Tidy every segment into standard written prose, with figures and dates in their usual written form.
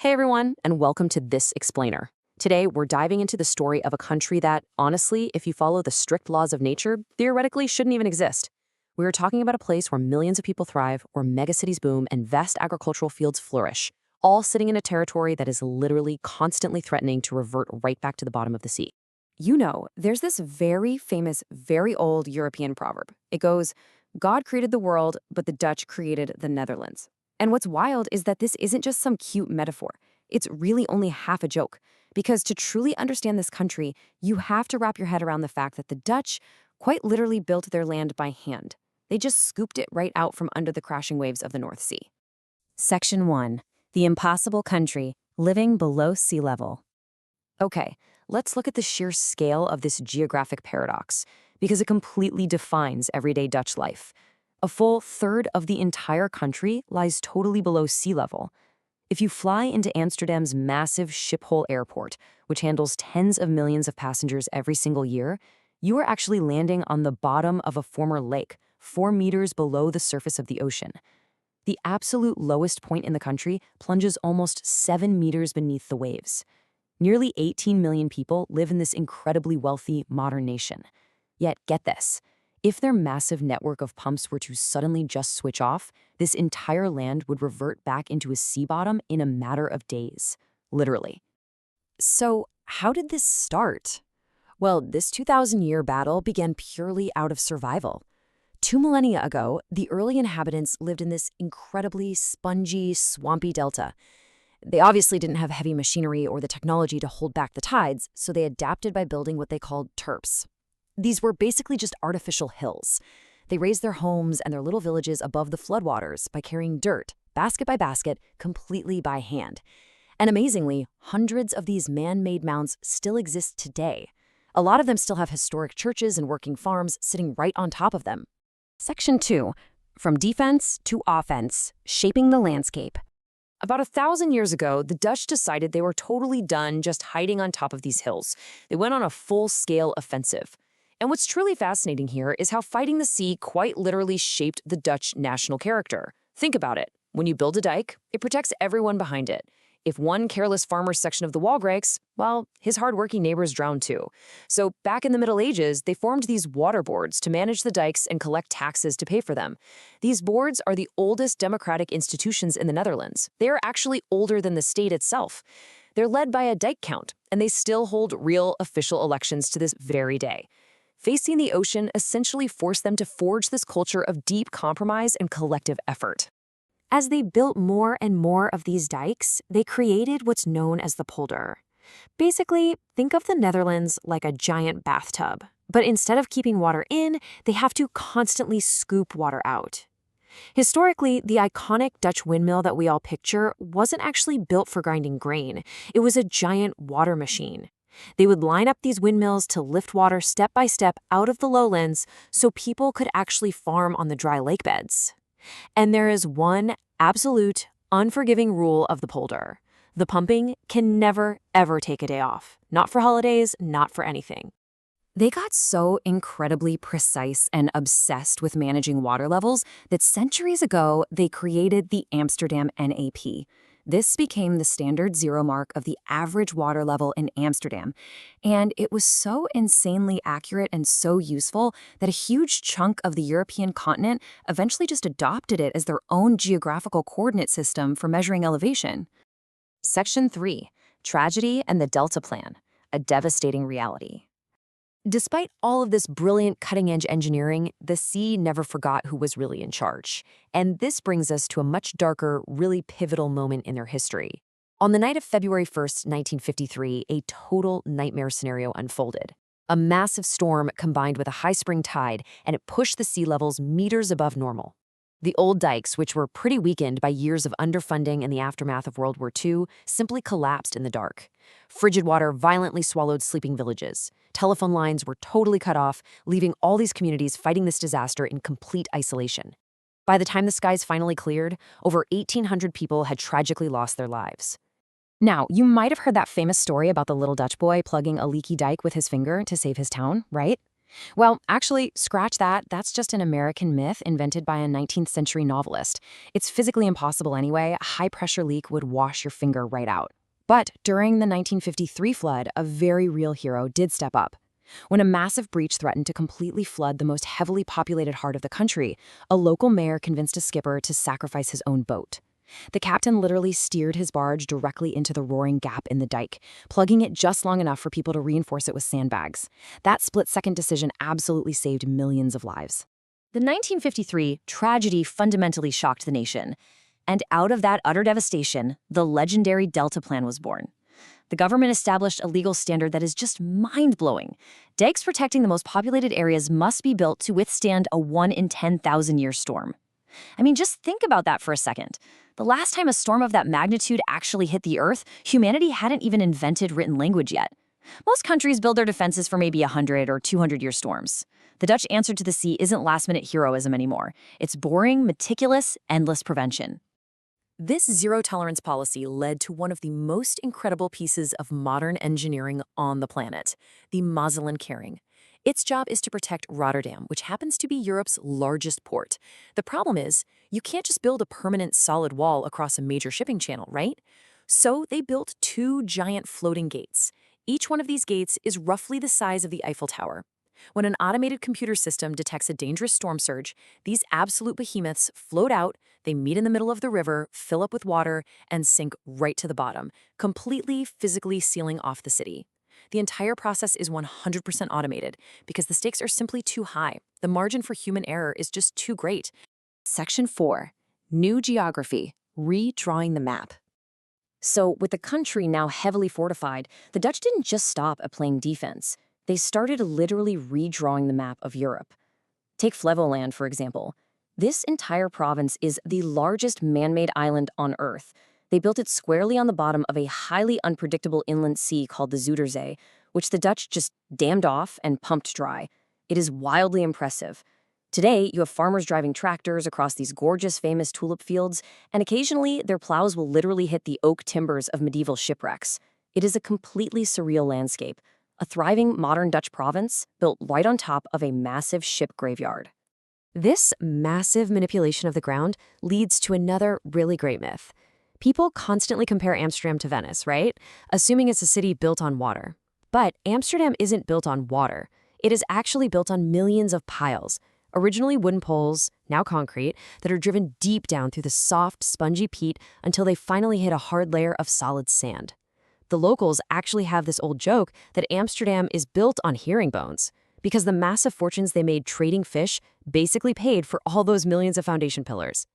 Hey everyone, and welcome to This Explainer. Today, we're diving into the story of a country that, honestly, if you follow the strict laws of nature, theoretically shouldn't even exist. We are talking about a place where millions of people thrive, where megacities boom, and vast agricultural fields flourish, all sitting in a territory that is literally constantly threatening to revert right back to the bottom of the sea. You know, there's this very famous, very old European proverb. It goes, God created the world, but the Dutch created the Netherlands. And what's wild is that this isn't just some cute metaphor. It's really only half a joke. Because to truly understand this country, you have to wrap your head around the fact that the Dutch quite literally built their land by hand. They just scooped it right out from under the crashing waves of the North Sea. Section 1. The Impossible Country, Living Below Sea Level. Okay, let's look at the sheer scale of this geographic paradox, because it completely defines everyday Dutch life. A full third of the entire country lies totally below sea level. If you fly into Amsterdam's massive Schiphol airport, which handles tens of millions of passengers every single year, you are actually landing on the bottom of a former lake, 4 meters below the surface of the ocean. The absolute lowest point in the country plunges almost 7 meters beneath the waves. Nearly 18 million people live in this incredibly wealthy, modern nation. Yet, get this. If their massive network of pumps were to suddenly just switch off, this entire land would revert back into a sea bottom in a matter of days. Literally. So, how did this start? Well, this 2,000-year battle began purely out of survival. 2 millennia ago, the early inhabitants lived in this incredibly spongy, swampy delta. They obviously didn't have heavy machinery or the technology to hold back the tides, so they adapted by building what they called terps. These were basically just artificial hills. They raised their homes and their little villages above the floodwaters by carrying dirt, basket by basket, completely by hand. And amazingly, hundreds of these man-made mounds still exist today. A lot of them still have historic churches and working farms sitting right on top of them. Section 2. From defense to offense, shaping the landscape. About 1,000 years ago, the Dutch decided they were totally done just hiding on top of these hills. They went on a full-scale offensive. And what's truly fascinating here is how fighting the sea quite literally shaped the Dutch national character. Think about it. When you build a dike, it protects everyone behind it. If one careless farmer's section of the wall breaks, well, his hardworking neighbors drown too. So back in the Middle Ages, they formed these water boards to manage the dikes and collect taxes to pay for them. These boards are the oldest democratic institutions in the Netherlands. They are actually older than the state itself. They're led by a dike count, and they still hold real official elections to this very day. Facing the ocean essentially forced them to forge this culture of deep compromise and collective effort. As they built more and more of these dikes, they created what's known as the polder. Basically, think of the Netherlands like a giant bathtub, but instead of keeping water in, they have to constantly scoop water out. Historically, the iconic Dutch windmill that we all picture wasn't actually built for grinding grain. It was a giant water machine. They would line up these windmills to lift water step by step out of the lowlands so people could actually farm on the dry lake beds. And there is one absolute, unforgiving rule of the polder. The pumping can never, ever take a day off. Not for holidays, not for anything. They got so incredibly precise and obsessed with managing water levels that centuries ago, they created the Amsterdam NAP. This became the standard zero mark of the average water level in Amsterdam, and it was so insanely accurate and so useful that a huge chunk of the European continent eventually just adopted it as their own geographical coordinate system for measuring elevation. Section 3. Tragedy and the Delta Plan, a devastating reality. Despite all of this brilliant cutting-edge engineering, the sea never forgot who was really in charge. And this brings us to a much darker, really pivotal moment in their history. On the night of February 1st, 1953, a total nightmare scenario unfolded. A massive storm combined with a high spring tide, and it pushed the sea levels meters above normal. The old dikes, which were pretty weakened by years of underfunding in the aftermath of World War II, simply collapsed in the dark. Frigid water violently swallowed sleeping villages. Telephone lines were totally cut off, leaving all these communities fighting this disaster in complete isolation. By the time the skies finally cleared, over 1,800 people had tragically lost their lives. Now, you might have heard that famous story about the little Dutch boy plugging a leaky dike with his finger to save his town, right? Well, actually, scratch that. That's just an American myth invented by a 19th century novelist. It's physically impossible anyway. A high pressure leak would wash your finger right out. But during the 1953 flood, a very real hero did step up. When a massive breach threatened to completely flood the most heavily populated heart of the country, a local mayor convinced a skipper to sacrifice his own boat. The captain literally steered his barge directly into the roaring gap in the dike, plugging it just long enough for people to reinforce it with sandbags. That split-second decision absolutely saved millions of lives. The 1953 tragedy fundamentally shocked the nation, and out of that utter devastation, the legendary Delta Plan was born. The government established a legal standard that is just mind-blowing. Dikes protecting the most populated areas must be built to withstand a 1 in 10,000 year storm. I mean, just think about that for a second. The last time a storm of that magnitude actually hit the Earth, humanity hadn't even invented written language yet. Most countries build their defenses for maybe 100 or 200-year storms. The Dutch answer to the sea isn't last-minute heroism anymore. It's boring, meticulous, endless prevention. This zero-tolerance policy led to one of the most incredible pieces of modern engineering on the planet, the Maaslandkering. Its job is to protect Rotterdam, which happens to be Europe's largest port. The problem is, you can't just build a permanent solid wall across a major shipping channel, right? So they built 2 giant floating gates. Each one of these gates is roughly the size of the Eiffel Tower. When an automated computer system detects a dangerous storm surge, these absolute behemoths float out, they meet in the middle of the river, fill up with water, and sink right to the bottom, completely physically sealing off the city. The entire process is 100% automated because the stakes are simply too high. The margin for human error is just too great. Section 4. New Geography. Redrawing the map. So, with the country now heavily fortified, the Dutch didn't just stop at playing defense. They started literally redrawing the map of Europe. Take Flevoland, for example. This entire province is the largest man-made island on Earth. They built it squarely on the bottom of a highly unpredictable inland sea called the Zuiderzee, which the Dutch just dammed off and pumped dry. It is wildly impressive. Today, you have farmers driving tractors across these gorgeous, famous tulip fields, and occasionally their plows will literally hit the oak timbers of medieval shipwrecks. It is a completely surreal landscape, a thriving modern Dutch province built right on top of a massive ship graveyard. This massive manipulation of the ground leads to another really great myth. People constantly compare Amsterdam to Venice, right? Assuming it's a city built on water. But Amsterdam isn't built on water. It is actually built on millions of piles, originally wooden poles, now concrete, that are driven deep down through the soft, spongy peat until they finally hit a hard layer of solid sand. The locals actually have this old joke that Amsterdam is built on herringbones, because the massive fortunes they made trading fish basically paid for all those millions of foundation pillars.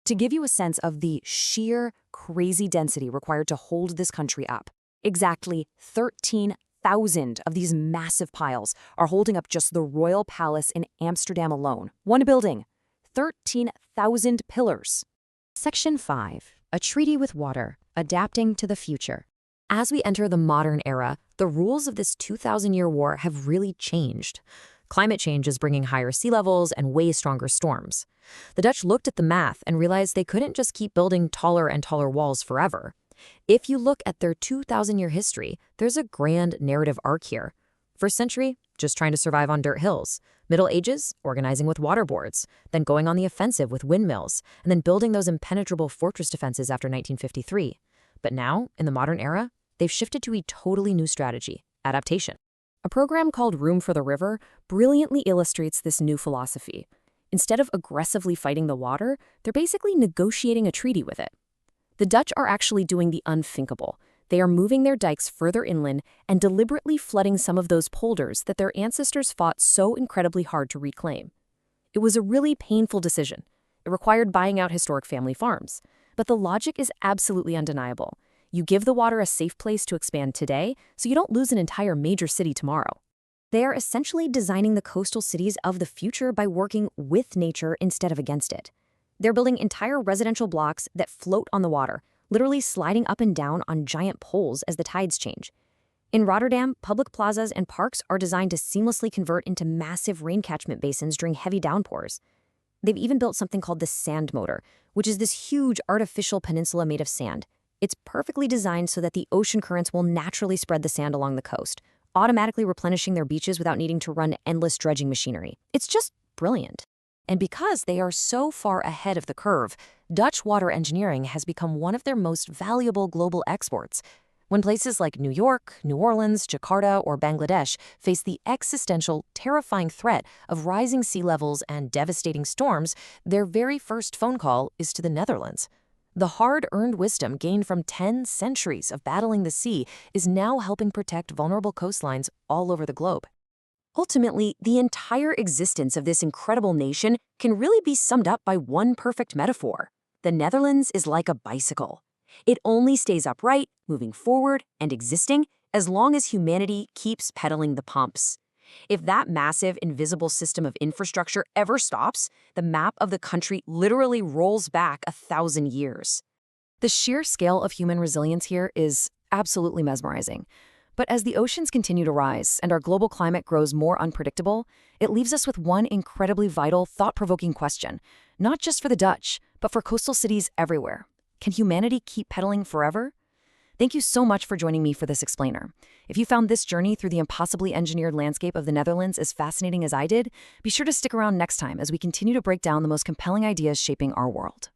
To give you a sense of the sheer, crazy density required to hold this country up, exactly 13,000 of these massive piles are holding up just the Royal Palace in Amsterdam alone. One building, 13,000 pillars. Section 5. A treaty with water, adapting to the future. As we enter the modern era, the rules of this 2,000-year war have really changed. Climate change is bringing higher sea levels and way stronger storms. The Dutch looked at the math and realized they couldn't just keep building taller and taller walls forever. If you look at their 2,000-year history, there's a grand narrative arc here. First century, just trying to survive on dirt hills. Middle Ages, organizing with waterboards. Then going on the offensive with windmills. And then building those impenetrable fortress defenses after 1953. But now, in the modern era, they've shifted to a totally new strategy: adaptation. A program called Room for the River brilliantly illustrates this new philosophy. Instead of aggressively fighting the water, they're basically negotiating a treaty with it. The Dutch are actually doing the unthinkable. They are moving their dikes further inland and deliberately flooding some of those polders that their ancestors fought so incredibly hard to reclaim. It was a really painful decision. It required buying out historic family farms. But the logic is absolutely undeniable. You give the water a safe place to expand today, so you don't lose an entire major city tomorrow. They are essentially designing the coastal cities of the future by working with nature instead of against it. They're building entire residential blocks that float on the water, literally sliding up and down on giant poles as the tides change. In Rotterdam, public plazas and parks are designed to seamlessly convert into massive rain catchment basins during heavy downpours. They've even built something called the sand motor, which is this huge artificial peninsula made of sand. It's perfectly designed so that the ocean currents will naturally spread the sand along the coast, automatically replenishing their beaches without needing to run endless dredging machinery. It's just brilliant. And because they are so far ahead of the curve, Dutch water engineering has become one of their most valuable global exports. When places like New York, New Orleans, Jakarta, or Bangladesh face the existential, terrifying threat of rising sea levels and devastating storms, their very first phone call is to the Netherlands. The hard-earned wisdom gained from 10 centuries of battling the sea is now helping protect vulnerable coastlines all over the globe. Ultimately, the entire existence of this incredible nation can really be summed up by one perfect metaphor. The Netherlands is like a bicycle. It only stays upright, moving forward, and existing as long as humanity keeps pedaling the pumps. If that massive, invisible system of infrastructure ever stops, the map of the country literally rolls back 1,000 years. The sheer scale of human resilience here is absolutely mesmerizing. But as the oceans continue to rise and our global climate grows more unpredictable, it leaves us with one incredibly vital, thought-provoking question, not just for the Dutch, but for coastal cities everywhere. Can humanity keep pedaling forever? Thank you so much for joining me for this explainer. If you found this journey through the impossibly engineered landscape of the Netherlands as fascinating as I did, be sure to stick around next time as we continue to break down the most compelling ideas shaping our world.